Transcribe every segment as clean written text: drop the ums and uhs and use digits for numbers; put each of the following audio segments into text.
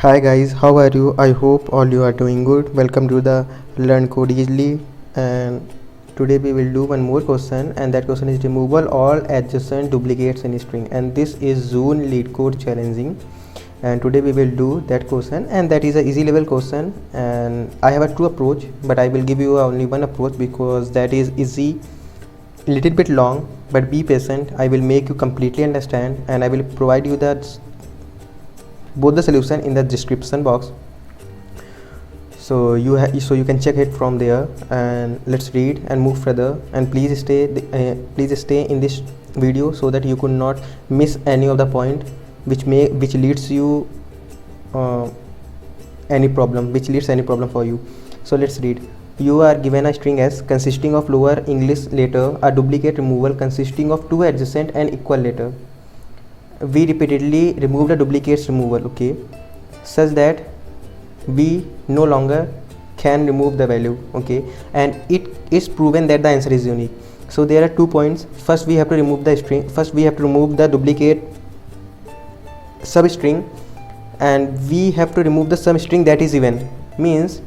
Hi guys, how are you? I hope all you are doing good. Welcome to the Learn Code Easily, and today we will do one more question, and that question is removal all adjacent duplicates in string, and this is Zune lead code challenging. And today we will do that question, and that is a easy level question, and I have a two approach, but I will give you only one approach because that is easy, little bit long, but be patient. I will make you completely understand, and I will provide you both the solution in the description box, so you can check it from there. And let's read and move further, and please stay in this video so that you could not miss any of the point which leads you any problem for you. So let's read. You are given a string S consisting of lower English letter, a duplicate removal consisting of two adjacent and equal letter. We repeatedly remove the duplicates removal, okay, such that we no longer can remove the value, okay, and it is proven that the answer is unique. So there are 2 points. First we have to remove the string, first we have to remove the duplicate substring, and we have to remove the substring that is even. Means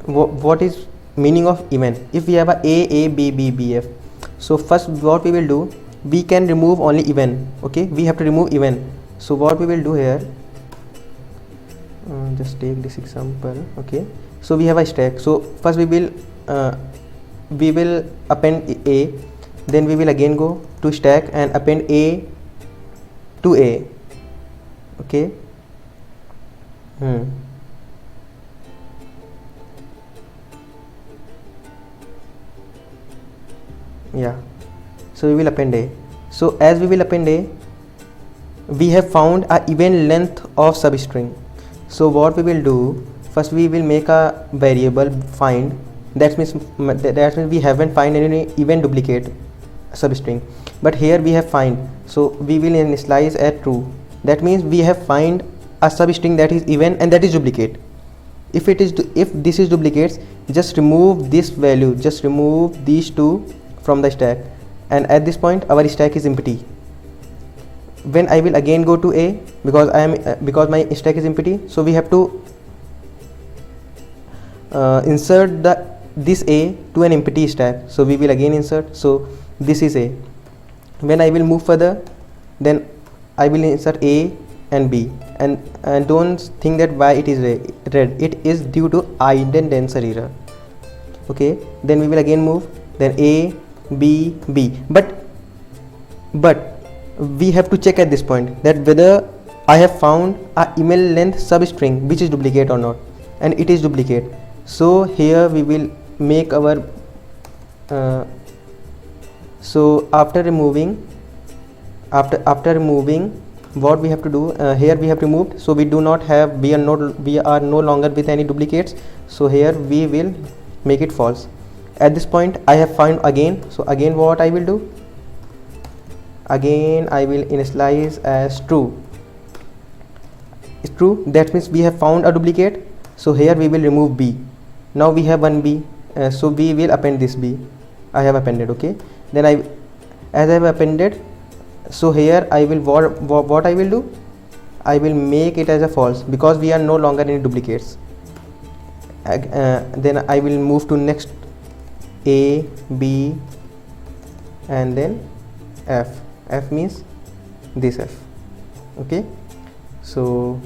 what is meaning of even? If we have a b b b f, so first what we will do, we can remove only even, okay, we have to remove even. So what we will do here, just take this example, okay. So we have a stack, so first we will append a, then we will again go to stack and append a to a, okay. Yeah, so we will append a. So as we will append a, we have found a even length of substring. So what we will do, first we will make a variable find. That means we haven't find any even duplicate substring, but here we have find, so we will initialize at true. That means we have find a substring that is even and that is duplicate. If this is duplicates, just remove this value, just remove these two from the stack, and at this point our stack is empty. When I will again go to a, because my stack is empty, so we have to insert this a to an empty stack. So we will again insert, so this is a. When I will move further, then I will insert a and b, and don't think that why it is red, it is due to indentation error, okay. Then we will again move, then a b b, but we have to check at this point that whether I have found a email length substring which is duplicate or not, and it is duplicate. So here we will make our so after removing what we have to do, here we have removed, so we are no longer with any duplicates. So here we will make it false. At this point I have found again, so again what I will do, again I will initialize as true. It's true, that means we have found a duplicate. So here we will remove b. Now we have one b, so we will append this b. I have appended, okay. Then as I have appended, so here I will what I will do, I will make it as a false because we are no longer any duplicates. Then I will move to next a b and then f means this f, okay. So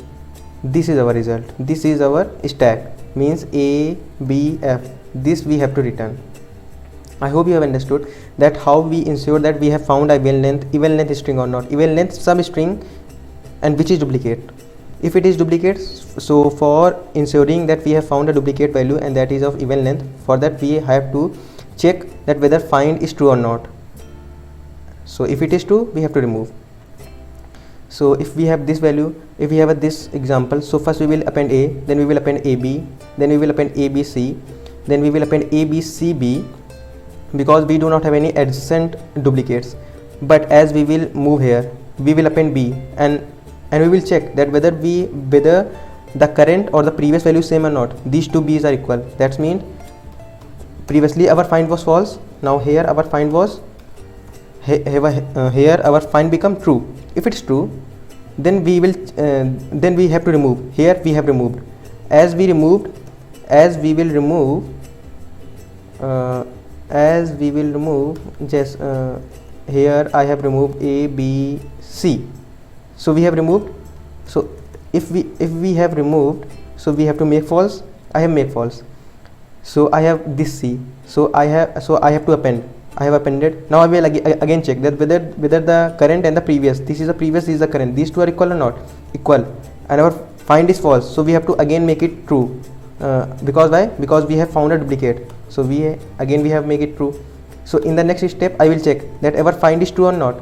this is our result, this is our stack, means a b f, this we have to return. I hope you have understood that how we ensure that we have found a even length string or not, even length substring, and which is duplicate. If it is duplicate, so for ensuring that we have found a duplicate value and that is of even length, for that we have to check that whether find is true or not. So if it is true, we have to remove. So if we have this value, if we have this example, so first we will append a, then we will append ab, then we will append abc, then we will append abcb, because we do not have any adjacent duplicates. But as we will move here, we will append b, and we will check that whether the current or the previous value is same or not. These two b's are equal. That means previously our find was false, now here our find was here our find become true. If it's true, then we will then we have to remove. Here we have removed. As we will remove just here I have removed A, B, C. So we have removed. So if we have removed, so we have to make false. I have make false. So I have this C. So I have to append. I have appended. Now I will again check that whether the current and the previous, this is the previous, this is the current, these two are equal or not equal, and our find is false. So we have to again make it true. Because why? Because we have found a duplicate. So we have make it true. So in the next step I will check that our find is true or not.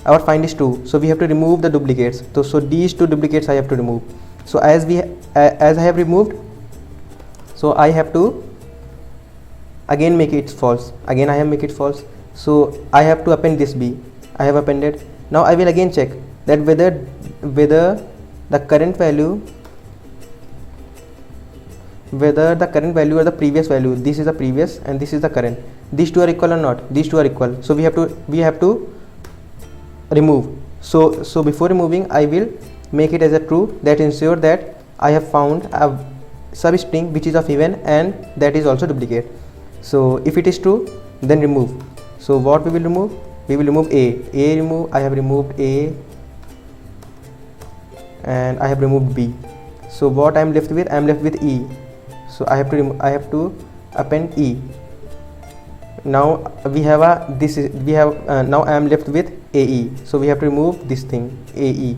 Our find is true. So we have to remove the duplicates. So these two duplicates I have to remove. So as I have removed, so I have to again make it false. Again I have make it false. So I have to append this B. I have appended. Now I will again check that whether the current value, or the previous value, this is the previous and this is the current, these two are equal or not. These two are equal. So we have to remove. So before removing I will make it as a true, that ensure that I have found a substring which is of even and that is also duplicate. So if it is true, then remove. So what we will remove? We will remove A. I have removed A and I have removed B. So what I am left with? I am left with E. So I have to append E. Now we have now I am left with AE. So we have to remove this thing, AE.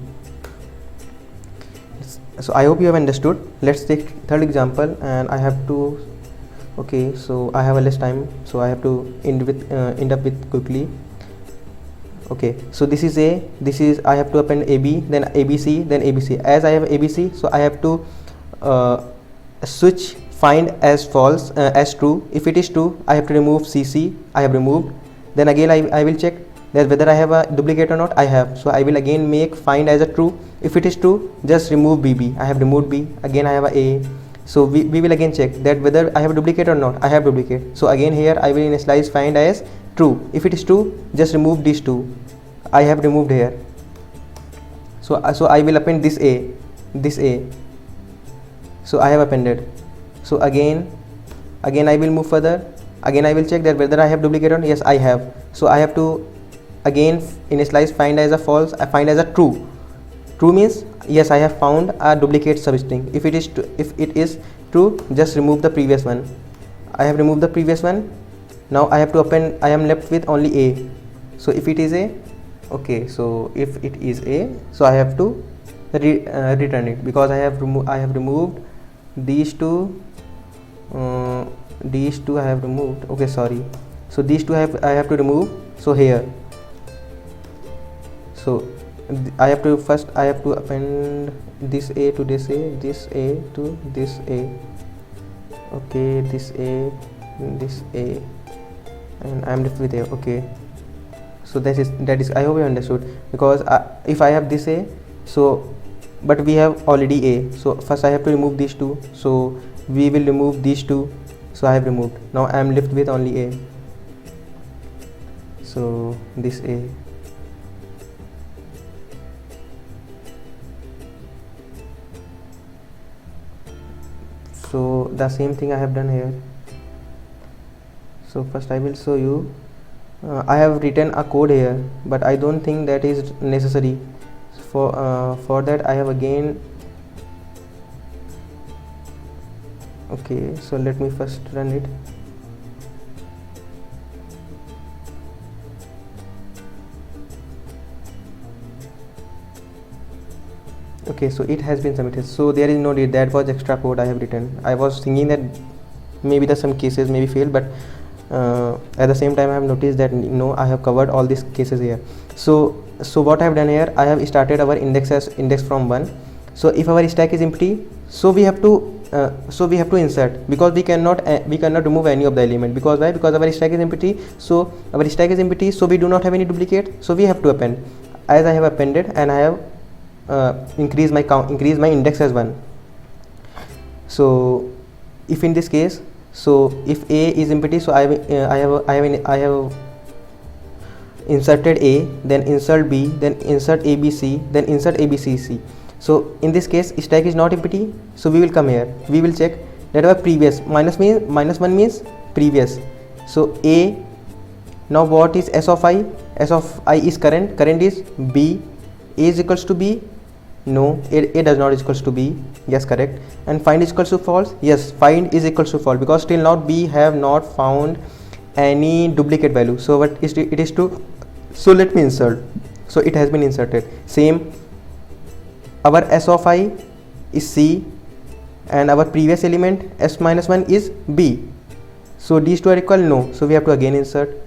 So I hope you have understood. Let's take third example, and I have to, okay, so I have a less time, so I have to end up with quickly. Okay, so this is A, I have to append AB, then ABC, then ABC. As I have ABC, so I have to switch find as false, as true. If it is true, I have to remove CC. I have removed. Then again I will check that whether I have a duplicate or not. I have. So I will again make find as a true. If it is true, just remove BB. I have removed B. Again I have a. So we will again check that whether I have a duplicate or not. I have duplicate. So again here I will initialize find as true. If it is true, just remove these two. I have removed here. So I will append this A. So I have appended. So again I will move further. Again I will check that whether I have duplicate or not. Yes, I have. So I have to again initialize find as a false. I find as a true. True means yes, I have found a duplicate substring. If it is true, just remove the previous one. I have removed the previous one. Now I have to append. I am left with only A. So if it is A, okay. So if it is A, so I have to return it, because I have removed these two. These two I have removed. Okay, sorry. So these two I have to remove. So here. So I have to append this A to this A, this A to this A. Okay, this A, and I am left with A. Okay. So that is I hope you understood, because if I have this A, so but we have already A. So first I have to remove these two. So we will remove these two. So I have removed. Now I am left with only A. So this A. So the same thing I have done here. So first I will show you. I have written a code here, but I don't think that is necessary. For that I have again. Okay, so let me first run it. Okay, so it has been submitted. So there is no need. That was extra code I have written. I was thinking that maybe the some cases maybe fail, but at the same time I have noticed that no, I have covered all these cases here. So what I have done here, I have started our index from 1. So if our stack is empty, so we have to insert, because we cannot remove any of the element. Because why? Because our stack is empty. So our stack is empty, so we do not have any duplicate. So we have to append. As I have appended, and I have increase my index as 1. So if in this case, so if A is empty, so I have inserted A, then insert B, then insert ABC, then insert ABCC. So in this case stack is not empty, so we will come here, we will check that our previous minus 1 means previous. So A, now what is S of I? S of I is current is B. A is equals to B? No, A does not equals to B. Yes, correct. And find is equals to false? Yes, find is equals to false, because till now we have not found any duplicate value. So what is it is to, so let me insert. So it has been inserted. Same, our S of I is C and our previous element S minus 1 is B. So these two are equal? No. So we have to again insert.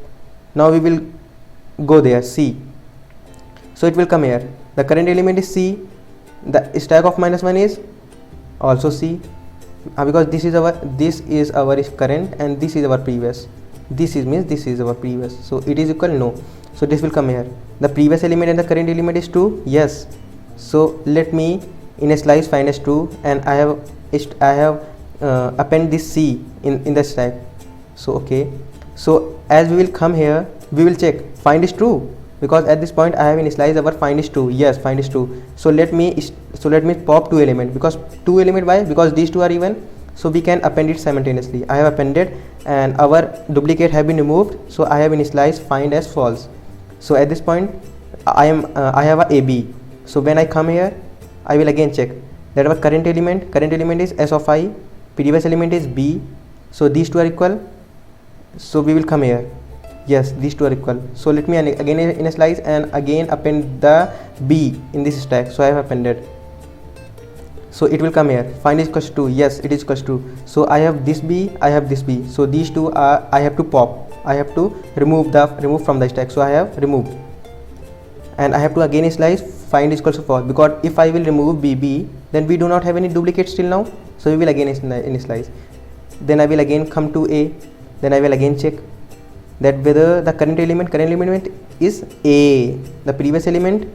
Now we will go there, C. So it will come here. The current element is C. The stack of minus 1 is also C, because this is our current and this is our previous. This means this is our previous. So it is equal? No. So this will come here. The previous element and the current element is 2. Yes. So let me in a slice find as 2, and I have append this C in the stack. So okay. So as we will come here, we will check find is true, because at this point I have initialized our find is true. Yes, find is true. So let me pop 2 element, because 2 element, why? Because these two are even, so we can append it simultaneously. I have appended and our duplicate have been removed, so I have initialized find as false. So at this point I have a AB. So when I come here, I will again check that our current element is S of I, previous element is B. So these two are equal. So we will come here. Yes, these two are equal. So let me again initialize and again append the B in this stack. So I have appended. So it will come here. Find is equals to, yes, it is equals to. So I have this B, I have this B. So these two are, I have to pop. I have to remove from the stack. So I have removed. And I have to again initialize find is equals to false, because if I will remove BB, then we do not have any duplicates till now. So we will again initialize. Then I will again come to A. Then I will again check that whether the current element is A, the previous element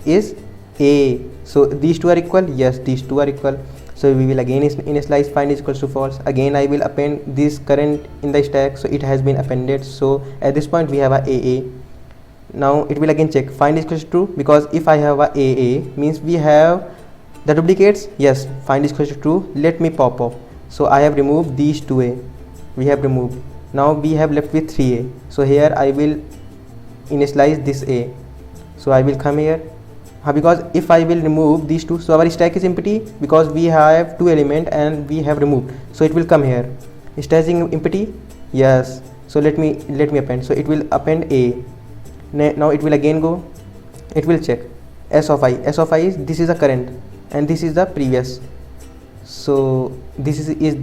is A. So these two are equal. Yes, these two are equal. So we will again initialize find is equals to false. Again I will append this current in the stack. So it has been appended. So at this point we have a AA. Now it will again check find is equals to true, because if I have a AA means we have the duplicates. Yes, find is equals to true. Let me pop up. So I have removed these 2A. We have removed. Now we have left with 3A. So here I will initialize this A. So I will come here, because if I will remove these two, so our stack is empty, because we have 2 element and we have removed. So it will come here. Stack is empty. Yes. So let me append. So it will append A. Now it will again go. It will check S of I. S of I is, this is the current and this is the previous. So this is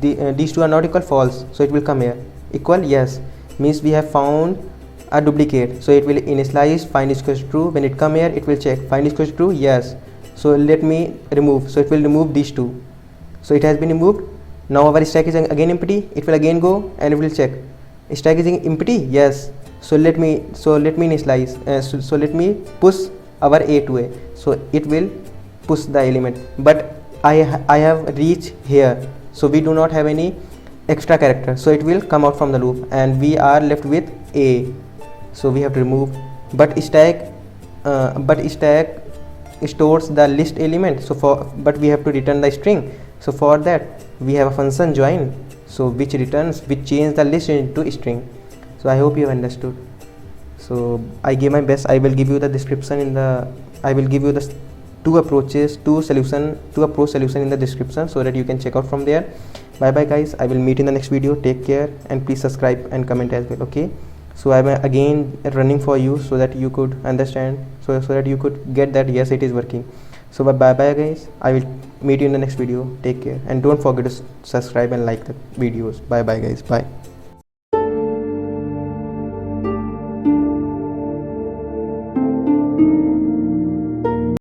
these two are not equal, false. So it will come here. Equal, yes, means we have found a duplicate. So it will initialize find is equals to true. When it come here, it will check find is equals to true. Yes. So let me remove. So it will remove these two. So it has been removed. Now our stack is again empty. It will again go and it will check stack is empty. Yes. So let me initialize. So let me push our A to A. So it will push the element, but I have reached here, so we do not have any extra character. So it will come out from the loop and we are left with A. So we have to remove, but stack stores the list element. So but we have to return the string. So for that we have a function join, so which change the list into string. So I hope you have understood. So I gave my best. I will give you the description I will give you the two approach solution in the description, so that you can check out from there. Bye bye guys, I will meet in the next video. Take care and please subscribe and comment as well. Okay, so I am again running for you so that you could understand, so that you could get that yes, it is working. So bye bye guys, I will meet you in the next video. Take care and don't forget to subscribe and like the videos. Bye bye guys, bye.